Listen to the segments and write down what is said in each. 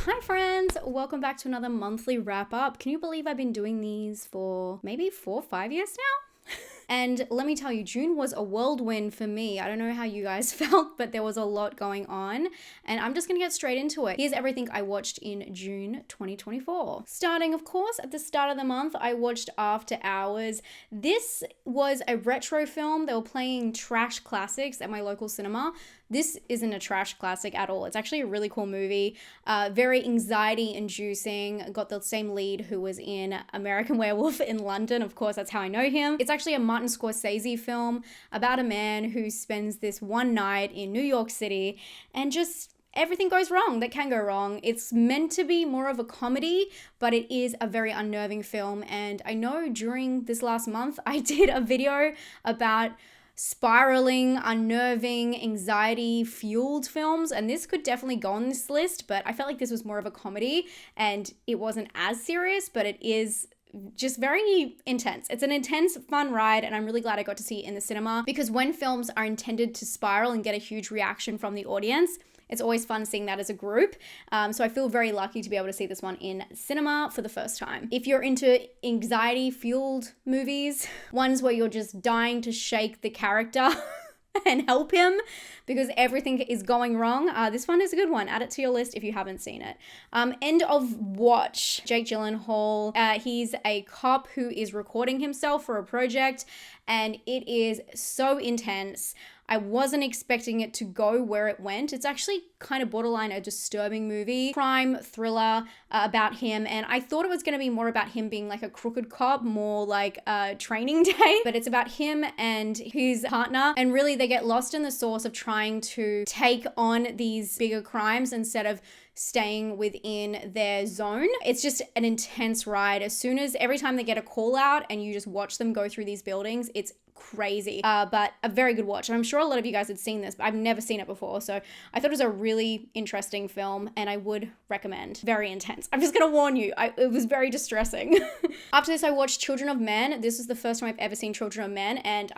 Hi friends, welcome back to another monthly wrap up. Can you believe I've been doing these for maybe 4 or 5 years now? And let me tell you, June was a whirlwind for me. I don't know how you guys felt, but there was a lot going on. And I'm just gonna get straight into it. Here's everything I watched in June 2024. Starting, of course, at the start of the month, I watched After Hours. This was a retro film. They were playing trash classics at my local cinema. This isn't a trash classic at all. It's actually a really cool movie, very anxiety inducing. Got the same lead who was in American Werewolf in London. Of course, that's how I know him. It's actually a Martin Scorsese film about a man who spends this one night in New York City and just everything goes wrong that can go wrong. It's meant to be more of a comedy, but it is a very unnerving film. And I know during this last month, I did a video about spiraling, unnerving, anxiety-fueled films, and this could definitely go on this list, but I felt like this was more of a comedy, and it wasn't as serious, but it is just very intense. It's an intense, fun ride, and I'm really glad I got to see it in the cinema, because when films are intended to spiral and get a huge reaction from the audience, it's always fun seeing that as a group. So I feel very lucky to be able to see this one in cinema for the first time. If you're into anxiety-fueled movies, ones where you're just dying to shake the character and help him because everything is going wrong, this one is a good one. Add it to your list if you haven't seen it. End of watch. Jake Gyllenhaal. He's a cop who is recording himself for a project, and it is so intense. I wasn't expecting it to go where it went. It's actually kind of borderline a disturbing movie, crime thriller about him. And I thought it was going to be more about him being like a crooked cop, more like a training day, but it's about him and his partner. And really they get lost in the sauce of trying to take on these bigger crimes instead of staying within their zone. It's just an intense ride. Every time they get a call out and you just watch them go through these buildings, it's crazy, but a very good watch. I'm sure a lot of you guys had seen this, but I've never seen it before, so I thought it was a really interesting film and I would recommend. Very intense. I'm just gonna warn you, it was very distressing. After this, I watched Children of Men. This is the first time I've ever seen Children of Men, and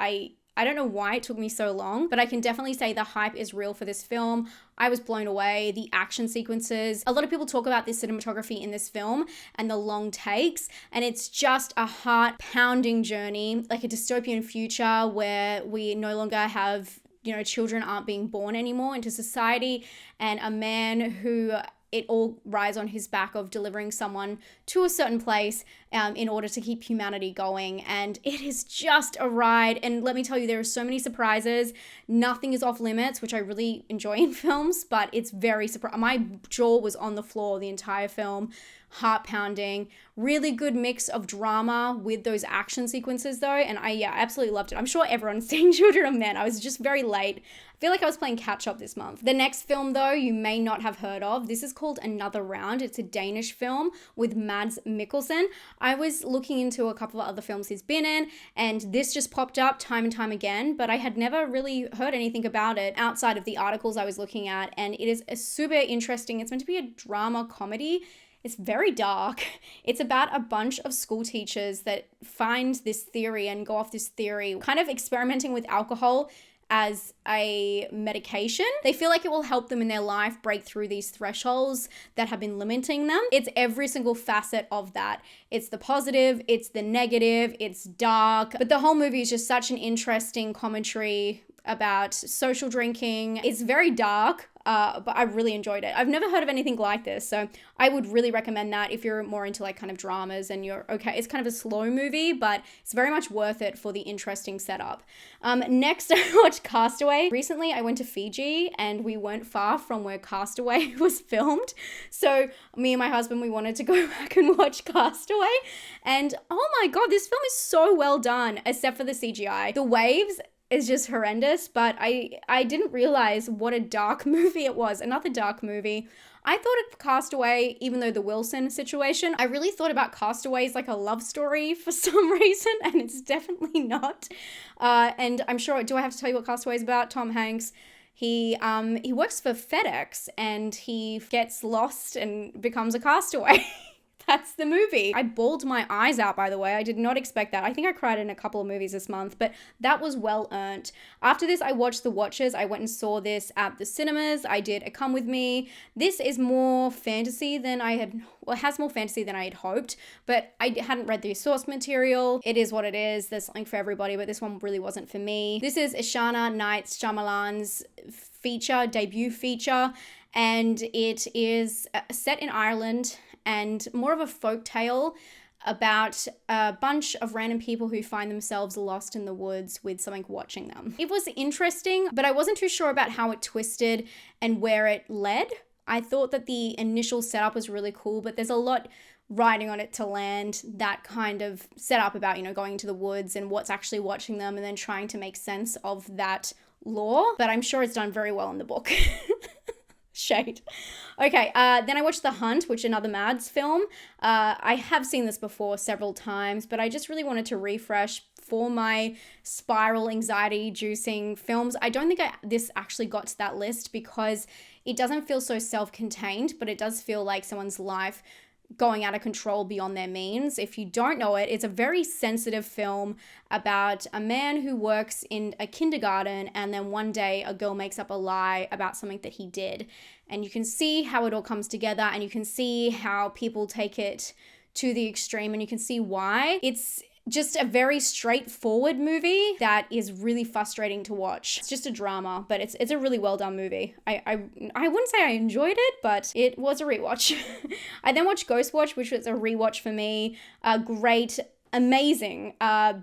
I don't know why it took me so long, but I can definitely say the hype is real for this film. I was blown away. The action sequences. A lot of people talk about the cinematography in this film and the long takes, and it's just a heart-pounding journey, like a dystopian future where we no longer have, children aren't being born anymore into society, and a man who it all rides on his back of delivering someone to a certain place in order to keep humanity going. And it is just a ride. And let me tell you, there are so many surprises. Nothing is off limits, which I really enjoy in films, but it's very surprising. My jaw was on the floor the entire film. Heart pounding, really good mix of drama with those action sequences though. And I absolutely loved it. I'm sure everyone's seen Children of Men. I was just very late. I feel like I was playing catch up this month. The next film though, you may not have heard of. This is called Another Round. It's a Danish film with Mads Mikkelsen. I was looking into a couple of other films he's been in, and this just popped up time and time again, but I had never really heard anything about it outside of the articles I was looking at. And it is a super interesting, it's meant to be a drama comedy. It's very dark. It's about a bunch of school teachers that find this theory and go off this theory, kind of experimenting with alcohol as a medication. They feel like it will help them in their life break through these thresholds that have been limiting them. It's every single facet of that. It's the positive, it's the negative, it's dark, but the whole movie is just such an interesting commentary about social drinking. It's very dark, but I really enjoyed it. I've never heard of anything like this, so I would really recommend that if you're more into like kind of dramas and you're okay. It's kind of a slow movie, but it's very much worth it for the interesting setup. Next, I watched Castaway. Recently, I went to Fiji and we weren't far from where Castaway was filmed. So me and my husband, we wanted to go back and watch Castaway. And oh my God, this film is so well done, except for the CGI. The waves is just horrendous, but I didn't realize what a dark movie it was. Another dark movie. I thought of Castaway, even though the Wilson situation, I really thought about Castaway as like a love story for some reason, and it's definitely not. And I'm sure, do I have to tell you what Castaway is about? Tom Hanks. He works for FedEx and he gets lost and becomes a castaway. That's the movie. I bawled my eyes out, by the way. I did not expect that. I think I cried in a couple of movies this month, but that was well earned. After this, I watched The Watchers. I went and saw this at the cinemas. I did a Come With Me. This is more fantasy than it has more fantasy than I had hoped, but I hadn't read the source material. It is what it is. There's something for everybody, but this one really wasn't for me. This is Ishana Night Shyamalan's debut feature, and it is set in Ireland and more of a folk tale about a bunch of random people who find themselves lost in the woods with something watching them. It was interesting, but I wasn't too sure about how it twisted and where it led. I thought that the initial setup was really cool, but there's a lot riding on it to land that kind of setup about, going into the woods and what's actually watching them and then trying to make sense of that lore. But I'm sure it's done very well in the book. Shade. Okay, then I watched The Hunt, which is another Mads film. I have seen this before several times, but I just really wanted to refresh for my spiral anxiety-inducing films. I don't think this actually got to that list because it doesn't feel so self-contained, but it does feel like someone's life going out of control beyond their means. If you don't know it, it's a very sensitive film about a man who works in a kindergarten, and then one day a girl makes up a lie about something that he did. And you can see how it all comes together, and you can see how people take it to the extreme, and you can see why. It's just a very straightforward movie that is really frustrating to watch. It's just a drama, but it's a really well done movie. I wouldn't say I enjoyed it, but it was a rewatch. I then watched Ghostwatch, which was a rewatch for me. A great, amazing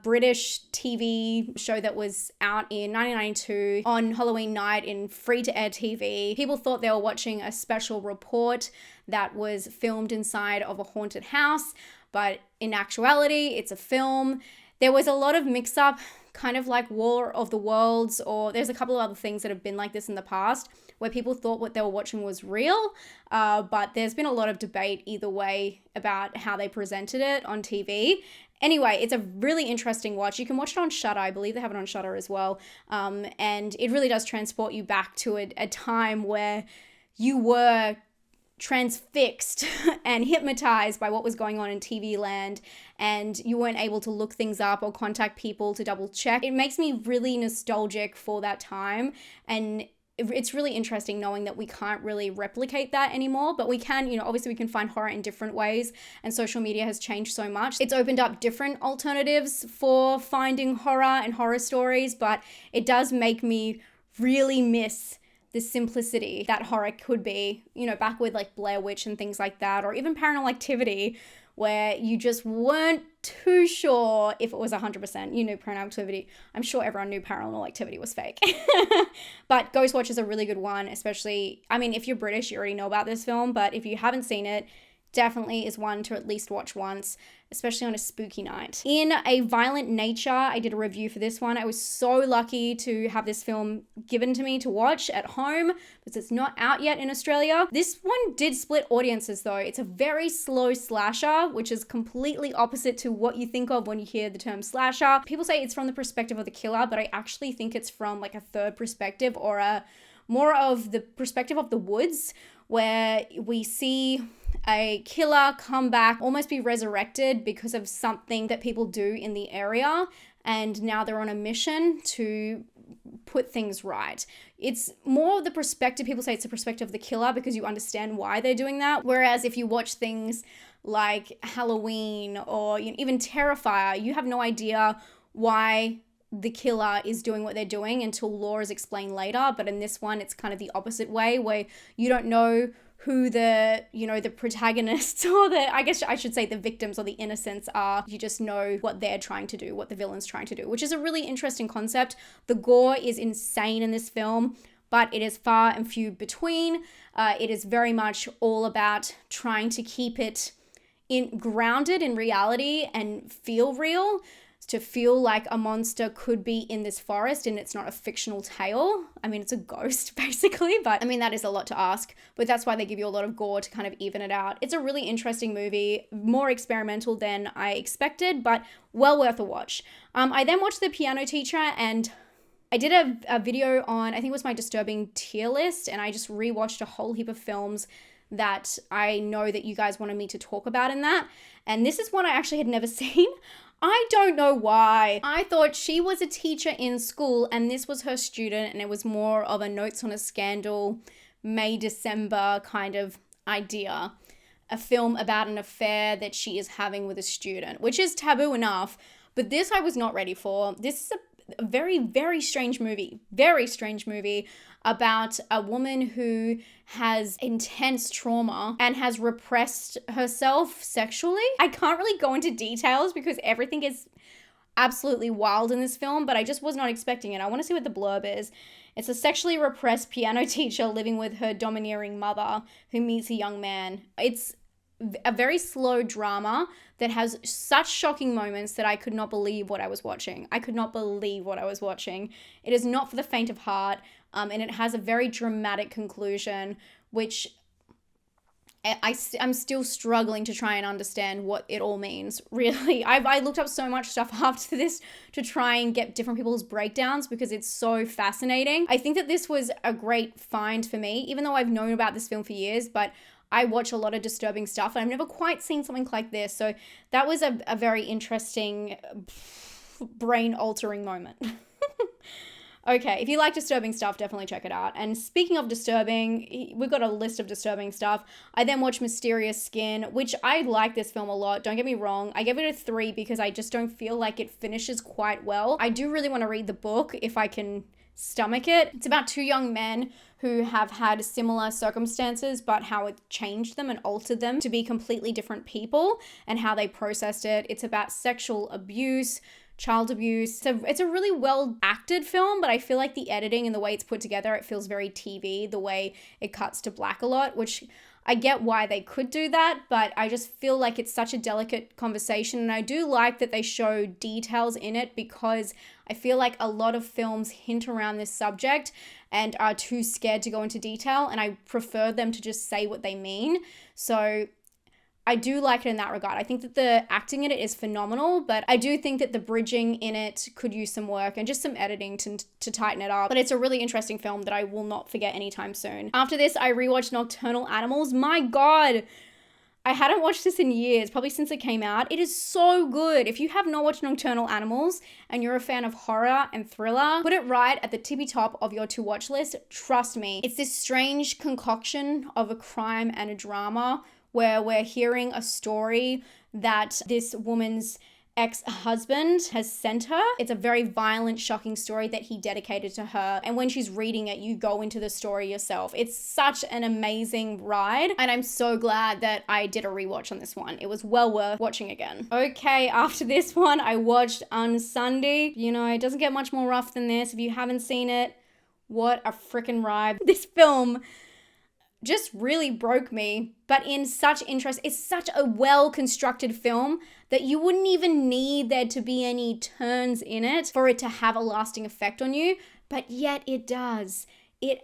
British TV show that was out in 1992 on Halloween night in free-to-air TV. People thought they were watching a special report that was filmed inside of a haunted house, but in actuality, it's a film. There was a lot of mix-up, kind of like War of the Worlds, or there's a couple of other things that have been like this in the past, where people thought what they were watching was real, but there's been a lot of debate either way about how they presented it on TV. Anyway, it's a really interesting watch. You can watch it on Shudder. I believe they have it on Shudder as well. And it really does transport you back to a time where you were transfixed and hypnotized by what was going on in TV land, and you weren't able to look things up or contact people to double check. It makes me really nostalgic for that time, and it's really interesting knowing that we can't really replicate that anymore, but we can, obviously we can find horror in different ways, and social media has changed so much. It's opened up different alternatives for finding horror and horror stories, but it does make me really miss the simplicity that horror could be, back with like Blair Witch and things like that, or even Paranormal Activity, where you just weren't too sure if it was 100%. You knew Paranormal Activity. I'm sure everyone knew Paranormal Activity was fake. But Ghostwatch is a really good one, especially, if you're British, you already know about this film, but if you haven't seen it, definitely is one to at least watch once, especially on a spooky night. In a violent nature, I did a review for this one. I was so lucky to have this film given to me to watch at home because it's not out yet in Australia. This one did split audiences though. It's a very slow slasher, which is completely opposite to what you think of when you hear the term slasher. People say it's from the perspective of the killer, but I actually think it's from like a third perspective, or a more of the perspective of the woods, where we see a killer come back, almost be resurrected because of something that people do in the area, and now they're on a mission to put things right. It's more the perspective, people say it's the perspective of the killer because you understand why they're doing that, whereas if you watch things like Halloween or even Terrifier, you have no idea why the killer is doing what they're doing until lore is explained later. But in this one, it's kind of the opposite way, where you don't know who the protagonists, or I guess I should say the victims or the innocents are. You just know what they're trying to do, what the villain's trying to do, which is a really interesting concept. The gore is insane in this film, but it is far and few between. It is very much all about trying to keep it grounded in reality and feel real, to feel like a monster could be in this forest and it's not a fictional tale. It's a ghost basically, but that is a lot to ask, but that's why they give you a lot of gore to kind of even it out. It's a really interesting movie, more experimental than I expected, but well worth a watch. I then watched The Piano Teacher, and I did a video on, I think it was my disturbing tier list, and I just rewatched a whole heap of films that I know that you guys wanted me to talk about in that. And this is one I actually had never seen. I don't know why. I thought she was a teacher in school and this was her student, and it was more of a Notes on a Scandal, May, December kind of idea. A film about an affair that she is having with a student, which is taboo enough, but this I was not ready for. This is a very, very strange movie about a woman who has intense trauma and has repressed herself sexually. I can't really go into details because everything is absolutely wild in this film, but I just was not expecting it. I want to see what the blurb is. It's a sexually repressed piano teacher living with her domineering mother who meets a young man. It's a very slow drama that has such shocking moments that I could not believe what I was watching. It is not for the faint of heart, and it has a very dramatic conclusion, which I'm still struggling to try and understand what it all means, really. I looked up so much stuff after this to try and get different people's breakdowns because it's so fascinating. I think that this was a great find for me, even though I've known about this film for years, but I watch a lot of disturbing stuff and I've never quite seen something like this. So that was a very interesting, brain-altering moment. Okay, if you like disturbing stuff, definitely check it out. And speaking of disturbing, we've got a list of disturbing stuff. I then watched Mysterious Skin, which I like this film a lot. Don't get me wrong. I gave it a 3 because I just don't feel like it finishes quite well. I do really want to read the book if I can stomach it. It's about 2 young men who have had similar circumstances, but how it changed them and altered them to be completely different people and how they processed it. It's about sexual abuse, child abuse. So it's a really well acted film, but I feel like the editing and the way it's put together, it feels very TV, the way it cuts to black a lot, which I get why they could do that, but I just feel like it's such a delicate conversation. And I do like that they show details in it because I feel like a lot of films hint around this subject and are too scared to go into detail. And I prefer them to just say what they mean. So I do like it in that regard. I think that the acting in it is phenomenal, but I do think that the bridging in it could use some work and just some editing to tighten it up. But it's a really interesting film that I will not forget anytime soon. After this, I rewatched Nocturnal Animals. My God, I hadn't watched this in years, probably since it came out. It is so good. If you have not watched Nocturnal Animals and you're a fan of horror and thriller, put it right at the tippy top of your to-watch list. Trust me. It's this strange concoction of a crime and a drama where we're hearing a story that this woman's ex-husband has sent her. It's a very violent, shocking story that he dedicated to her. And when she's reading it, you go into the story yourself. It's such an amazing ride. And I'm so glad that I did a rewatch on this one. It was well worth watching again. Okay, after this one, I watched Unsunday. You know, it doesn't get much more rough than this. If you haven't seen it, what a freaking ride. This film just really broke me, but in such interest. It's such a well-constructed film that you wouldn't even need there to be any turns in it for it to have a lasting effect on you, but yet it does. It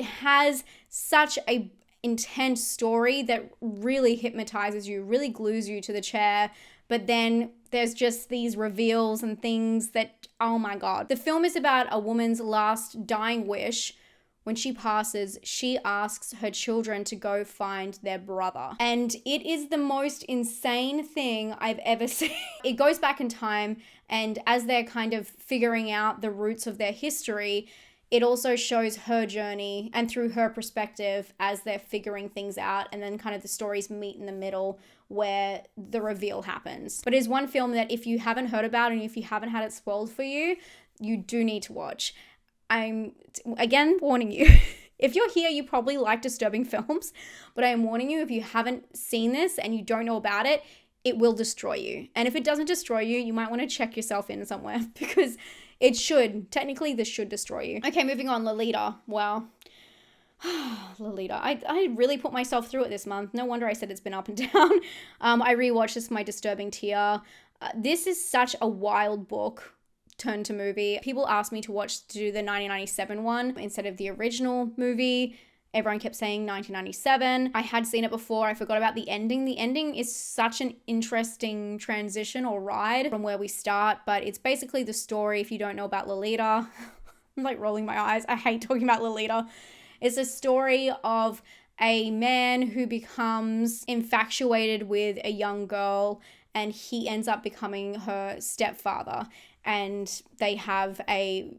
has such a intense story that really hypnotizes you, really glues you to the chair, but then there's just these reveals and things that, oh my God. The film is about a woman's last dying wish. When she passes, she asks her children to go find their brother. And it is the most insane thing I've ever seen. It goes back in time, and as they're kind of figuring out the roots of their history, it also shows her journey and through her perspective as they're figuring things out, and then kind of the stories meet in the middle where the reveal happens. But it is one film that if you haven't heard about and if you haven't had it spoiled for you, you do need to watch. I'm, again, warning you. If you're here, you probably like disturbing films, but I am warning you, if you haven't seen this and you don't know about it, it will destroy you. And if it doesn't destroy you, you might want to check yourself in somewhere because it should. Technically, this should destroy you. Okay, moving on. Lolita. Wow. Lolita. I really put myself through it this month. No wonder I said it's been up and down. I rewatched this for my disturbing tier. This is such a wild book turned to movie. People asked me to do the 1997 one instead of the original movie. Everyone kept saying 1997. I had seen it before. I forgot about the ending. The ending is such an interesting transition or ride from where we start, but it's basically the story, if you don't know about Lolita. I'm like rolling my eyes. I hate talking about Lolita. It's a story of a man who becomes infatuated with a young girl, and he ends up becoming her stepfather, and they have a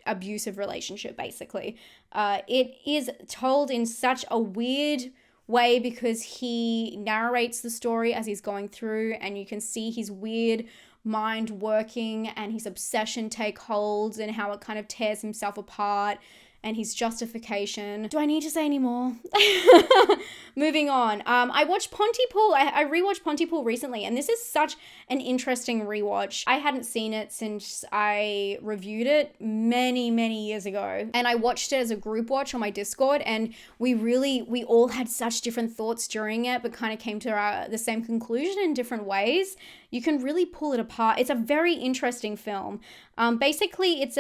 abusive relationship, basically. It is told in such a weird way because he narrates the story as he's going through, and you can see his weird mind working and his obsession take holds and how it kind of tears himself apart and his justification. Do I need to say any more? Moving on. I watched Pontypool. I rewatched Pontypool recently, and this is such an interesting rewatch. I hadn't seen it since I reviewed it many, many years ago. And I watched it as a group watch on my Discord, and we all had such different thoughts during it, but kind of came to the same conclusion in different ways. You can really pull it apart. It's a very interesting film. Basically, it's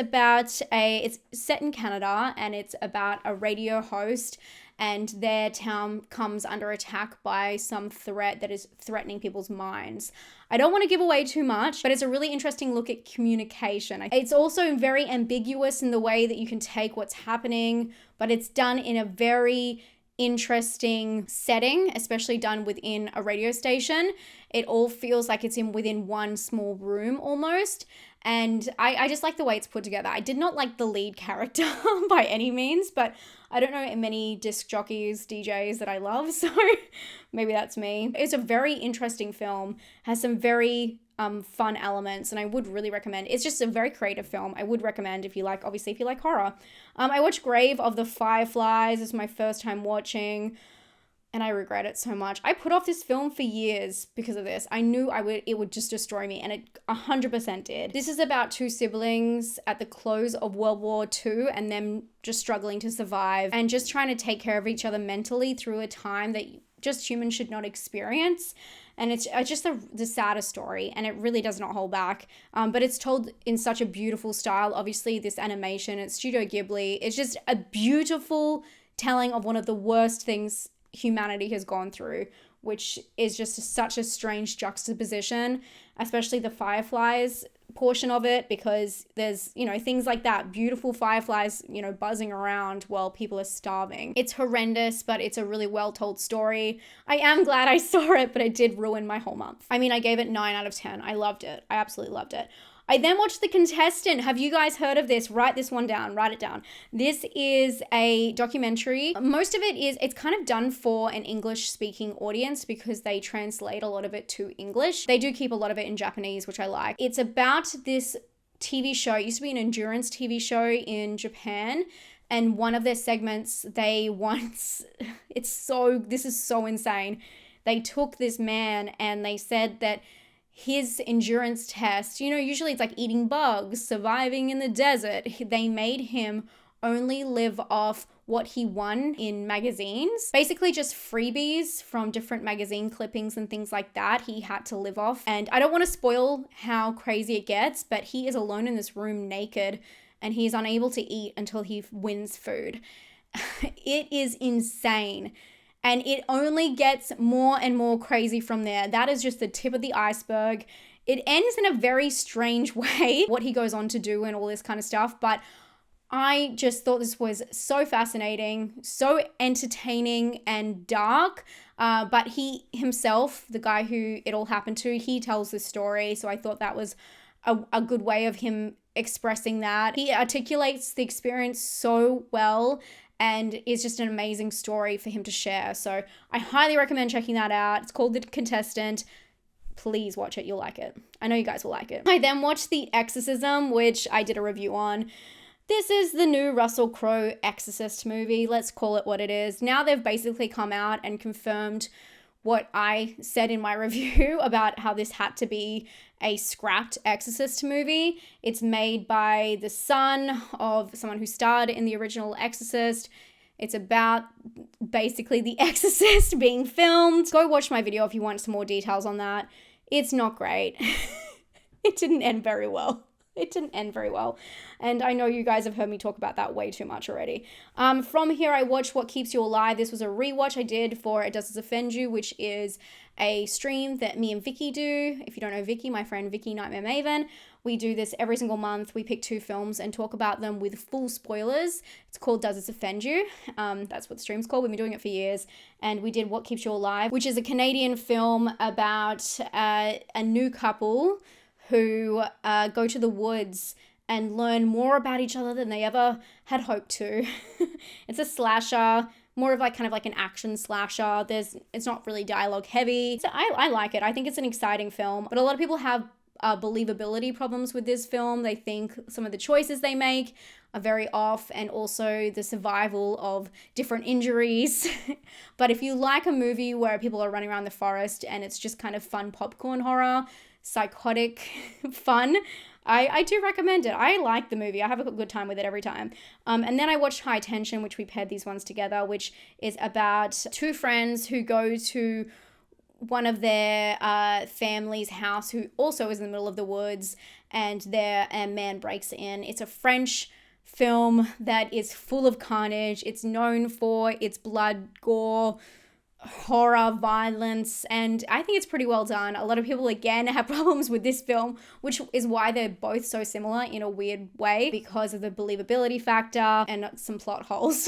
set in Canada, and it's about a radio host, and their town comes under attack by some threat that is threatening people's minds. I don't want to give away too much, but it's a really interesting look at communication. It's also very ambiguous in the way that you can take what's happening, but it's done in a very interesting setting, especially done within a radio station. It all feels like it's within one small room almost. And I just like the way it's put together. I did not like the lead character by any means, but I don't know many disc jockeys, DJs that I love, so maybe that's me. It's a very interesting film, has some very fun elements, and I would really recommend. It's just a very creative film. I would recommend if you like horror. I watched Grave of the Fireflies. It's my first time watching, and I regret it so much. I put off this film for years because of this. I knew it would just destroy me, and it 100% did. This is about two siblings at the close of World War II and them just struggling to survive and just trying to take care of each other mentally through a time that just humans should not experience. And it's just the saddest story, and it really does not hold back. But it's told in such a beautiful style. Obviously, this animation, it's Studio Ghibli. It's just a beautiful telling of one of the worst things humanity has gone through, which is just such a strange juxtaposition, especially the fireflies portion of it, because there's, things like that, beautiful fireflies, buzzing around while people are starving. It's horrendous, but it's a really well told story. I am glad I saw it, but it did ruin my whole month. I mean, I gave it 9 out of 10. I loved it. I absolutely loved it. I then watched The Contestant. Have you guys heard of this? Write this one down. Write it down. This is a documentary. Most of it's kind of done for an English-speaking audience because they translate a lot of it to English. They do keep a lot of it in Japanese, which I like. It's about this TV show. It used to be an endurance TV show in Japan. And one of their segments, this is so insane. They took this man and they said that his endurance test, usually it's like eating bugs, surviving in the desert. They made him only live off what he won in magazines. Basically just freebies from different magazine clippings and things like that he had to live off. And I don't want to spoil how crazy it gets, but he is alone in this room naked and he's unable to eat until he wins food. It is insane. And it only gets more and more crazy from there. That is just the tip of the iceberg. It ends in a very strange way, what he goes on to do and all this kind of stuff. But I just thought this was so fascinating, so entertaining and dark. But he himself, the guy who it all happened to, he tells the story. So I thought that was a good way of him expressing that. He articulates the experience so well, and it's just an amazing story for him to share. So I highly recommend checking that out. It's called The Contestant. Please watch it. You'll like it. I know you guys will like it. I then watched The Exorcism, which I did a review on. This is the new Russell Crowe Exorcist movie. Let's call it what it is. Now they've basically come out and confirmed what I said in my review about how this had to be a scrapped Exorcist movie. It's made by the son of someone who starred in the original Exorcist. It's about basically The Exorcist being filmed. Go watch my video if you want some more details on that. It's not great. It didn't end very well. And I know you guys have heard me talk about that way too much already. From here, I watched What Keeps You Alive. This was a rewatch I did for It Does Offend You, which is a stream that me and Vicky do. If you don't know Vicky, my friend Vicky Nightmare Maven, We do this every single month. We pick 2 films and talk about them with full spoilers. It's called Does This Offend You? That's what the stream's called. We've been doing it for years. And we did What Keeps You Alive, which is a Canadian film about a new couple who go to the woods and learn more about each other than they ever had hoped to. It's a slasher, more of like kind of like an action slasher. It's not really dialogue heavy. So I like it. I think it's an exciting film, but a lot of people have believability problems with this film. They think some of the choices they make are very off, and also the survival of different injuries. But if you like a movie where people are running around the forest and it's just kind of fun popcorn horror, psychotic fun, I do recommend it. I like the movie. I have a good time with it every time. And then I watched High Tension, which we paired these ones together, which is about 2 friends who go to one of their family's house, who also is in the middle of the woods, and a man breaks in. It's a French film that is full of carnage. It's known for its blood, gore, horror, violence, and I think it's pretty well done. A lot of people, again, have problems with this film, which is why they're both so similar in a weird way, because of the believability factor and some plot holes.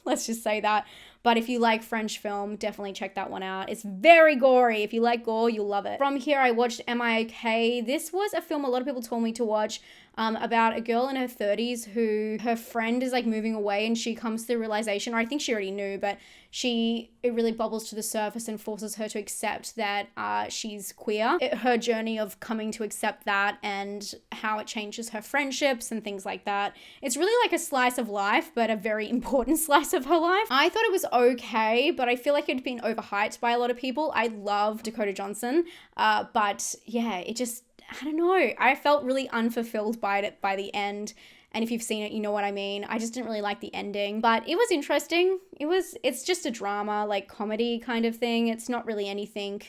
Let's just say that. But if you like French film, definitely check that one out. It's very gory. If you like gore, you'll love it. From here, I watched Am I Okay? This was a film a lot of people told me to watch, about a girl in her 30s who her friend is like moving away, and she comes to the realization, or I think she already knew, but it really bubbles to the surface and forces her to accept that she's queer. Her journey of coming to accept that and how it changes her friendships and things like that. It's really like a slice of life, but a very important slice of her life. I thought it was okay, but I feel like it'd been overhyped by a lot of people. I love Dakota Johnson, but yeah, I don't know. I felt really unfulfilled by it by the end. And if you've seen it, you know what I mean. I just didn't really like the ending, but it was interesting. It's just a drama, like comedy kind of thing. It's not really anything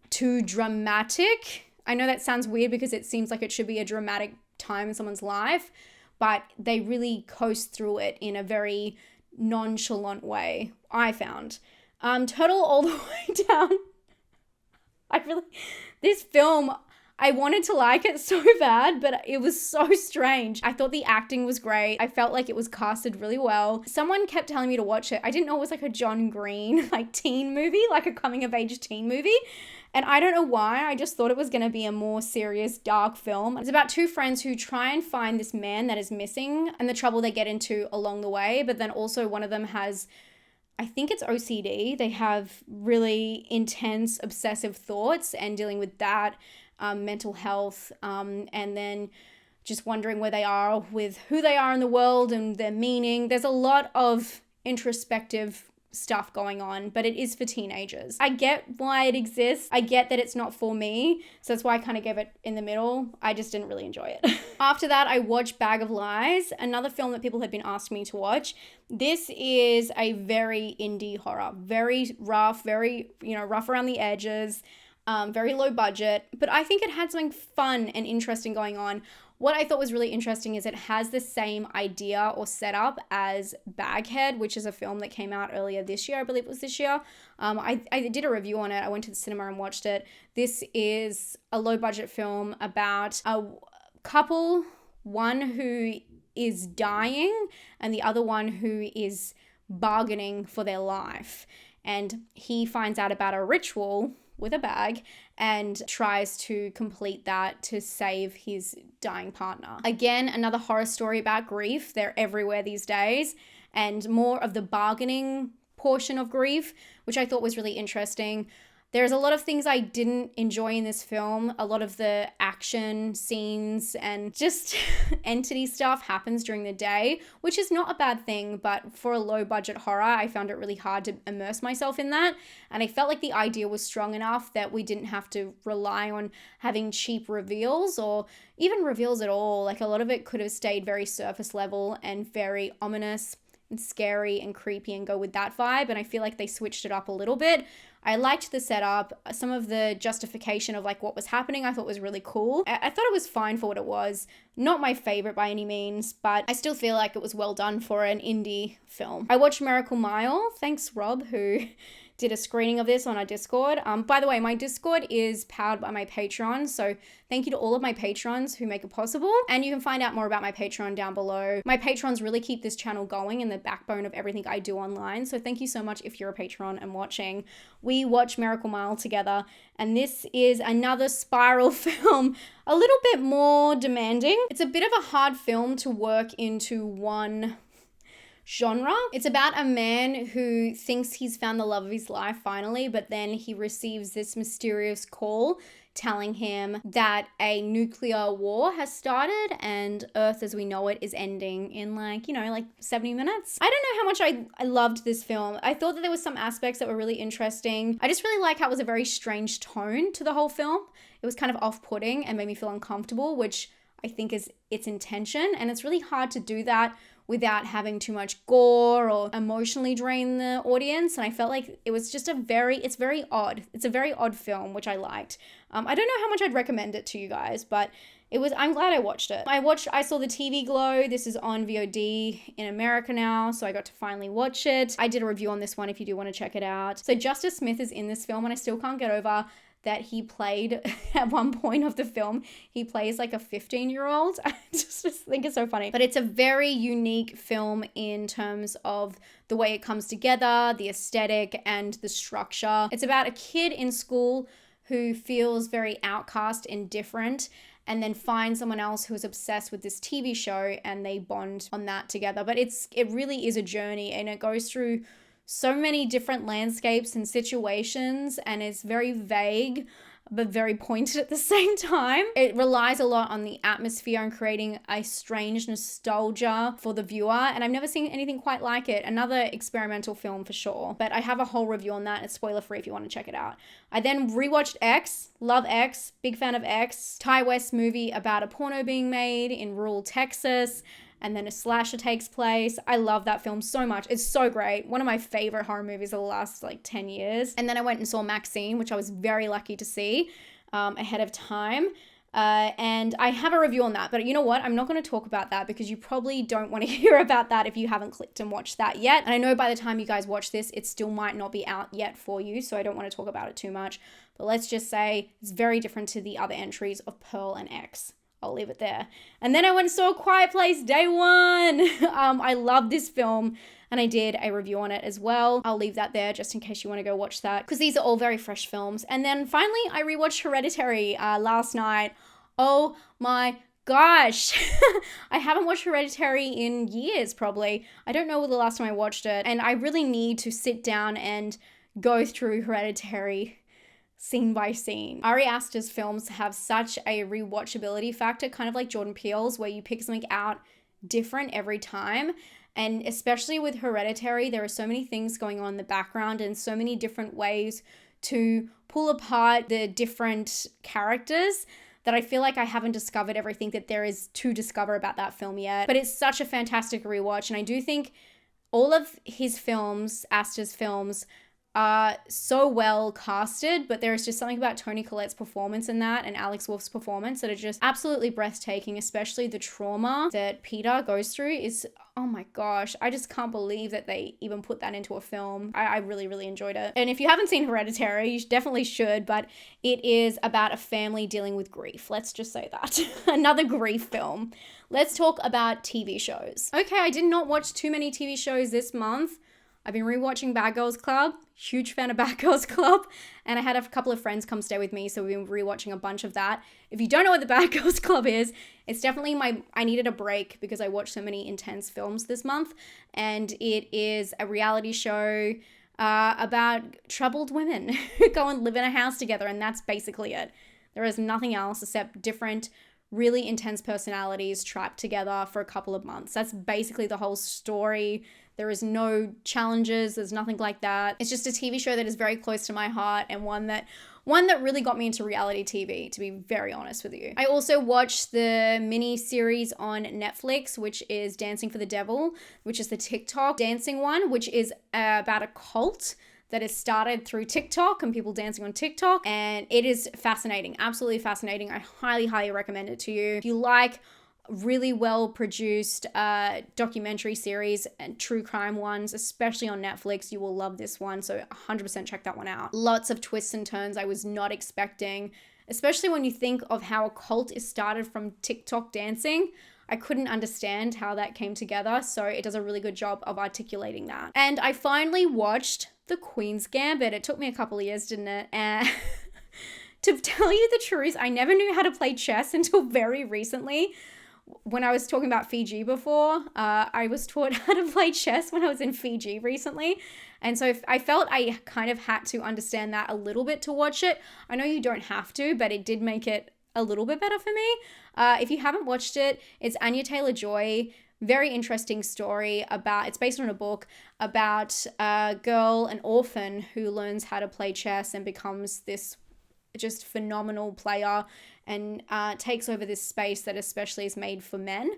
too dramatic. I know that sounds weird because it seems like it should be a dramatic time in someone's life, but they really coast through it in a very nonchalant way, I found. Total all the way down. This film, I wanted to like it so bad, but it was so strange. I thought the acting was great. I felt like it was casted really well. Someone kept telling me to watch it. I didn't know it was like a John Green, like teen movie, like a coming of age teen movie. And I don't know why. I just thought it was going to be a more serious, dark film. It's about 2 friends who try and find this man that is missing and the trouble they get into along the way. But then also one of them has, I think it's OCD. They have really intense, obsessive thoughts and dealing with that. Mental health, and then just wondering where they are with who they are in the world and their meaning. There's a lot of introspective stuff going on, but it is for teenagers. I get why it exists. I get that it's not for me, so that's why I kind of gave it in the middle. I just didn't really enjoy it. After that, I watched Bag of Lies, another film that people had been asking me to watch. This is a very indie horror, very rough, very, rough around the edges. Very low budget, but I think it had something fun and interesting going on. What I thought was really interesting is it has the same idea or setup as Baghead, which is a film that came out earlier this year. I believe it was this year. I did a review on it. I went to the cinema and watched it. This is a low budget film about a couple, one who is dying and the other one who is bargaining for their life. And he finds out about a ritual with a bag and tries to complete that to save his dying partner. Again, another horror story about grief. They're everywhere these days, and more of the bargaining portion of grief, which I thought was really interesting. There's a lot of things I didn't enjoy in this film. A lot of the action scenes and just entity stuff happens during the day, which is not a bad thing, but for a low budget horror, I found it really hard to immerse myself in that. And I felt like the idea was strong enough that we didn't have to rely on having cheap reveals or even reveals at all. Like a lot of it could have stayed very surface level and very ominous and scary and creepy and go with that vibe. And I feel like they switched it up a little bit. I liked the setup. Some of the justification of like what was happening I thought was really cool. I thought it was fine for what it was. Not my favorite by any means, but I still feel like it was well done for an indie film. I watched Miracle Mile. Thanks, Rob, who did a screening of this on our Discord. By the way, my Discord is powered by my Patreon, so thank you to all of my patrons who make it possible. And you can find out more about my Patreon down below. My patrons really keep this channel going and the backbone of everything I do online. So thank you so much if you're a patron and watching. We watch Miracle Mile together, and this is another spiral film, a little bit more demanding. It's a bit of a hard film to work into one genre. It's about a man who thinks he's found the love of his life finally, but then he receives this mysterious call telling him that a nuclear war has started and Earth as we know it is ending in like 70 minutes. I don't know how much I loved this film. I thought that there was some aspects that were really interesting. I just really like how it was a very strange tone to the whole film. It was kind of off-putting and made me feel uncomfortable, which I think is its intention. And it's really hard to do that without having too much gore or emotionally drain the audience. And I felt like it was just it's very odd. It's a very odd film, which I liked. I don't know how much I'd recommend it to you guys, but I'm glad I watched it. I saw the TV Glow. This is on VOD in America now, so I got to finally watch it. I did a review on this one if you do want to check it out. So Justice Smith is in this film, and I still can't get over that he played, at one point of the film, he plays like a 15-year-old. I just think it's so funny. But it's a very unique film in terms of the way it comes together, the aesthetic, and the structure. It's about a kid in school who feels very outcast and different, and then finds someone else who is obsessed with this TV show, and they bond on that together. But it really is a journey, and it goes through so many different landscapes and situations, and it's very vague but very pointed at the same time. It relies a lot on the atmosphere and creating a strange nostalgia for the viewer, and I've never seen anything quite like it. Another experimental film for sure, but I have a whole review on that. It's spoiler free if you want to check it out. I then rewatched X. Love X, big fan of X. Ty West movie about a porno being made in rural Texas, and then a slasher takes place. I love that film so much. It's so great. One of my favorite horror movies of the last 10 years. And then I went and saw Maxine, which I was very lucky to see ahead of time. And I have a review on that, but you know what? I'm not going to talk about that because you probably don't want to hear about that if you haven't clicked and watched that yet. And I know by the time you guys watch this, it still might not be out yet for you, so I don't want to talk about it too much. But let's just say it's very different to the other entries of Pearl and X. I'll leave it there. And then I went and saw Quiet Place Day One. I love this film, and I did a review on it as well. I'll leave that there just in case you want to go watch that, because these are all very fresh films. And then finally, I rewatched Hereditary last night. Oh my gosh. I haven't watched Hereditary in years, probably. I don't know the last time I watched it, and I really need to sit down and go through Hereditary scene by scene. Ari Aster's films have such a rewatchability factor, kind of like Jordan Peele's, where you pick something out different every time. And especially with Hereditary, there are so many things going on in the background and so many different ways to pull apart the different characters that I feel like I haven't discovered everything that there is to discover about that film yet. But it's such a fantastic rewatch, and I do think all of his films, Aster's films, are so well casted, but there is just something about Toni Collette's performance in that and Alex Wolff's performance that are just absolutely breathtaking, especially the trauma that Peter goes through is, oh my gosh, I just can't believe that they even put that into a film. I really, really enjoyed it. And if you haven't seen Hereditary, you definitely should, but it is about a family dealing with grief. Let's just say that. Another grief film. Let's talk about TV shows. Okay, I did not watch too many TV shows this month. I've been rewatching Bad Girls Club, huge fan of Bad Girls Club, and I had a couple of friends come stay with me, so we've been rewatching a bunch of that. If you don't know what the Bad Girls Club is, it's definitely I needed a break because I watched so many intense films this month, and it is a reality show about troubled women who go and live in a house together, and that's basically it. There is nothing else except different really intense personalities trapped together for a couple of months. That's basically the whole story. There is no challenges. There's nothing like that. It's just a TV show that is very close to my heart and one that really got me into reality TV, to be very honest with you. I also watched the mini series on Netflix, which is Dancing for the Devil, which is the TikTok dancing one, which is about a cult that is started through TikTok and people dancing on TikTok. And it is fascinating, absolutely fascinating. I highly, highly recommend it to you. If you like really well produced documentary series and true crime ones, especially on Netflix. You will love this one, so 100% check that one out. Lots of twists and turns I was not expecting, especially when you think of how a cult is started from TikTok dancing. I couldn't understand how that came together, so it does a really good job of articulating that. And I finally watched The Queen's Gambit. It took me a couple of years, didn't it? And to tell you the truth, I never knew how to play chess until very recently. When I was talking about Fiji before, I was taught how to play chess when I was in Fiji recently. And so I felt I kind of had to understand that a little bit to watch it. I know you don't have to, but it did make it a little bit better for me. If you haven't watched it, it's Anya Taylor-Joy. Very interesting story it's based on a book about a girl, an orphan, who learns how to play chess and becomes this just phenomenal player and takes over this space that especially is made for men.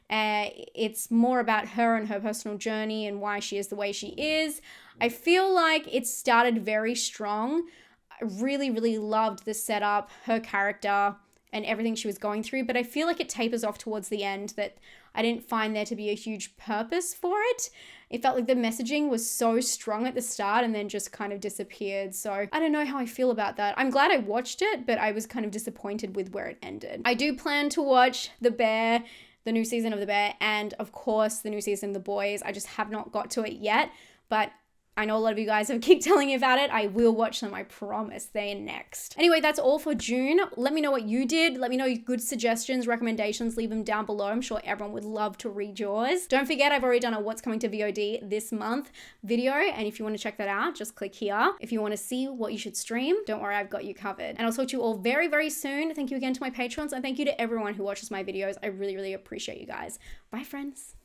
It's more about her and her personal journey and why she is the way she is. I feel like it started very strong. I really, really loved the setup, her character, and everything she was going through, but I feel like it tapers off towards the end that I didn't find there to be a huge purpose for it. It felt like the messaging was so strong at the start and then just kind of disappeared. So I don't know how I feel about that. I'm glad I watched it, but I was kind of disappointed with where it ended. I do plan to watch The Bear, the new season of The Bear, and of course the new season of The Boys. I just have not got to it yet, but I know a lot of you guys have keep telling me about it. I will watch them, I promise. They're next. Anyway, that's all for June. Let me know what you did. Let me know good suggestions, recommendations. Leave them down below. I'm sure everyone would love to read yours. Don't forget, I've already done a What's Coming to VOD this month video, and if you want to check that out, just click here. If you want to see what you should stream, don't worry, I've got you covered. And I'll talk to you all very, very soon. Thank you again to my patrons, and thank you to everyone who watches my videos. I really, really appreciate you guys. Bye, friends.